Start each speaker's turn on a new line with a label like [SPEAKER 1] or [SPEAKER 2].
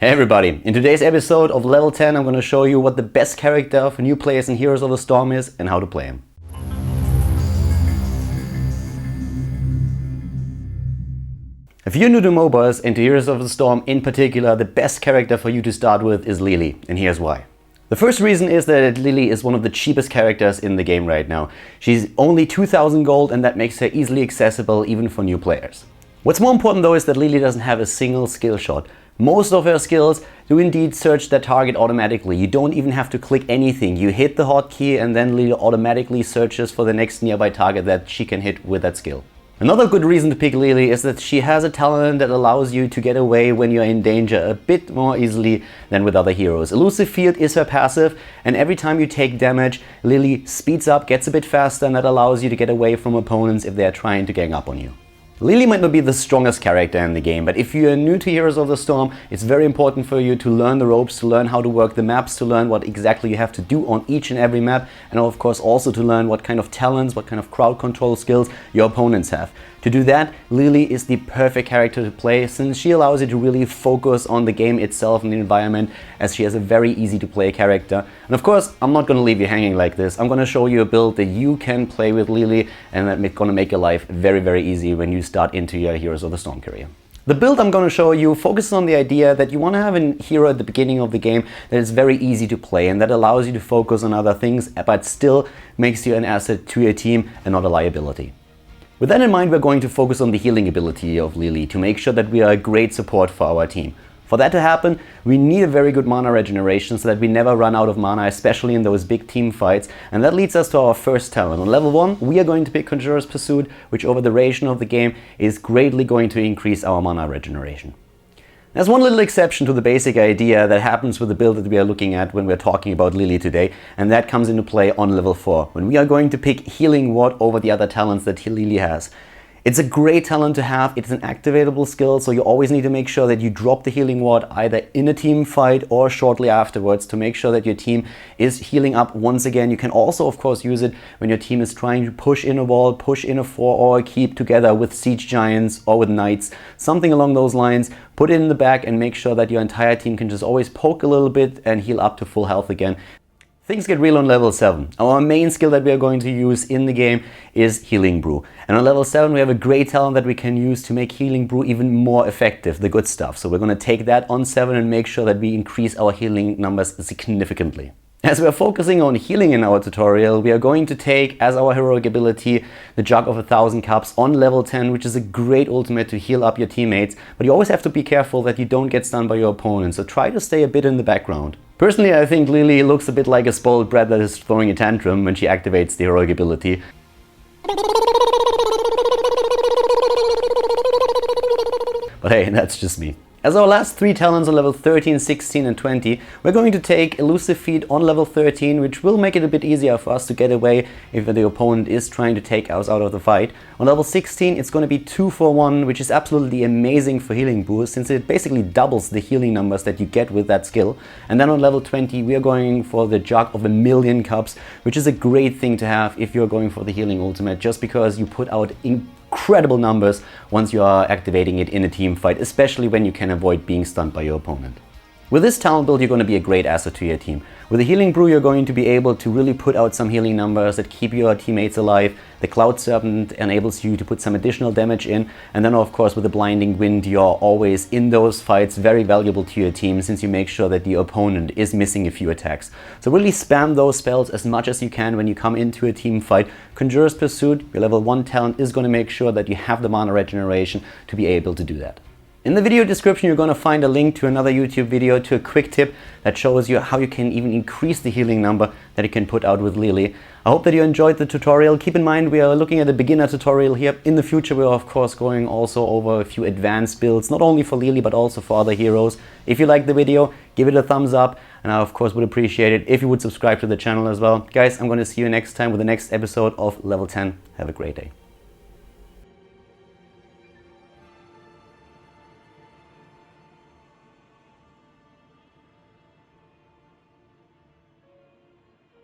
[SPEAKER 1] Hey everybody, in today's episode of Level 10 I'm going to show you what the best character for new players in Heroes of the Storm is and how to play him. If you're new to MOBAs and to Heroes of the Storm in particular, the best character for you to start with is LiLi, and here's why. The first reason is that LiLi is one of the cheapest characters in the game right now. She's only 2000 gold and that makes her easily accessible even for new players. What's more important though is that LiLi doesn't have a single skill shot. Most of her skills do indeed search their target automatically. You don't even have to click anything. You hit the hotkey and then LiLi automatically searches for the next nearby target that she can hit with that skill. Another good reason to pick LiLi is that she has a talent that allows you to get away when you're in danger a bit more easily than with other heroes. Elusive Field is her passive, and every time you take damage, LiLi speeds up, gets a bit faster, and that allows you to get away from opponents if they're trying to gang up on you. LiLi might not be the strongest character in the game, but if you're new to Heroes of the Storm, it's very important for you to learn the ropes, to learn how to work the maps, to learn what exactly you have to do on each and every map, and of course also to learn what kind of talents, what kind of crowd control skills your opponents have. To do that, LiLi is the perfect character to play since she allows you to really focus on the game itself and the environment, as she is a very easy to play character. And of course, I'm not going to leave you hanging like this. I'm going to show you a build that you can play with LiLi and that's going to make your life very easy when you start into your Heroes of the Storm career. The build I'm going to show you focuses on the idea that you want to have a hero at the beginning of the game that is very easy to play and that allows you to focus on other things but still makes you an asset to your team and not a liability. With that in mind, we're going to focus on the healing ability of LiLi to make sure that we are a great support for our team. For that to happen, we need a very good mana regeneration so that we never run out of mana, especially in those big team fights, and that leads us to our first talent. On level 1, we are going to pick Conjurer's Pursuit, which over the duration of the game is greatly going to increase our mana regeneration. There's one little exception to the basic idea that happens with the build that we are looking at when we're talking about LiLi today, and that comes into play on level 4, when we are going to pick Healing Ward over the other talents that LiLi has. It's a great talent to have, it's an activatable skill, so you always need to make sure that you drop the Healing Ward either in a team fight or shortly afterwards to make sure that your team is healing up once again. You can also of course use it when your team is trying to push in a wall, push in a 4 or a keep together with Siege Giants or with Knights, something along those lines. Put it in the back and make sure that your entire team can just always poke a little bit and heal up to full health again. Things get real on level 7. Our main skill that we are going to use in the game is Healing Brew. And on level 7 we have a great talent that we can use to make Healing Brew even more effective, the good stuff. So we're going to take that on 7 and make sure that we increase our healing numbers significantly. As we're focusing on healing in our tutorial, we are going to take as our heroic ability the Jug of 1000 Cups on level 10, which is a great ultimate to heal up your teammates, but you always have to be careful that you don't get stunned by your opponent, so try to stay a bit in the background. Personally, I think LiLi looks a bit like a spoiled brat that is throwing a tantrum when she activates the heroic ability. But hey, that's just me. As our last 3 talents on level 13, 16 and 20, we're going to take Elusive Feed on level 13, which will make it a bit easier for us to get away if the opponent is trying to take us out of the fight. On level 16 it's going to be 2 for 1, which is absolutely amazing for Healing Boost since it basically doubles the healing numbers that you get with that skill. And then on level 20 we are going for the Jug of 1,000,000 Cups, which is a great thing to have if you're going for the healing ultimate, just because you put out incredible numbers once you are activating it in a team fight, especially when you can avoid being stunned by your opponent. With this talent build, you're going to be a great asset to your team. With the Healing Brew, you're going to be able to really put out some healing numbers that keep your teammates alive. The Cloud Serpent enables you to put some additional damage in. And then of course with the Blinding Wind, you're always in those fights very valuable to your team since you make sure that the opponent is missing a few attacks. So really spam those spells as much as you can when you come into a team fight. Conjurer's Pursuit, your level 1 talent, is going to make sure that you have the mana regeneration to be able to do that. In the video description you're going to find a link to another YouTube video, to a quick tip that shows you how you can even increase the healing number that you can put out with LiLi. I hope that you enjoyed the tutorial. Keep in mind we are looking at a beginner tutorial here. In the future we're of course going also over a few advanced builds, not only for LiLi but also for other heroes. If you liked the video, give it a thumbs up, and I of course would appreciate it if you would subscribe to the channel as well. Guys, I'm going to see you next time with the next episode of Level 10. Have a great day.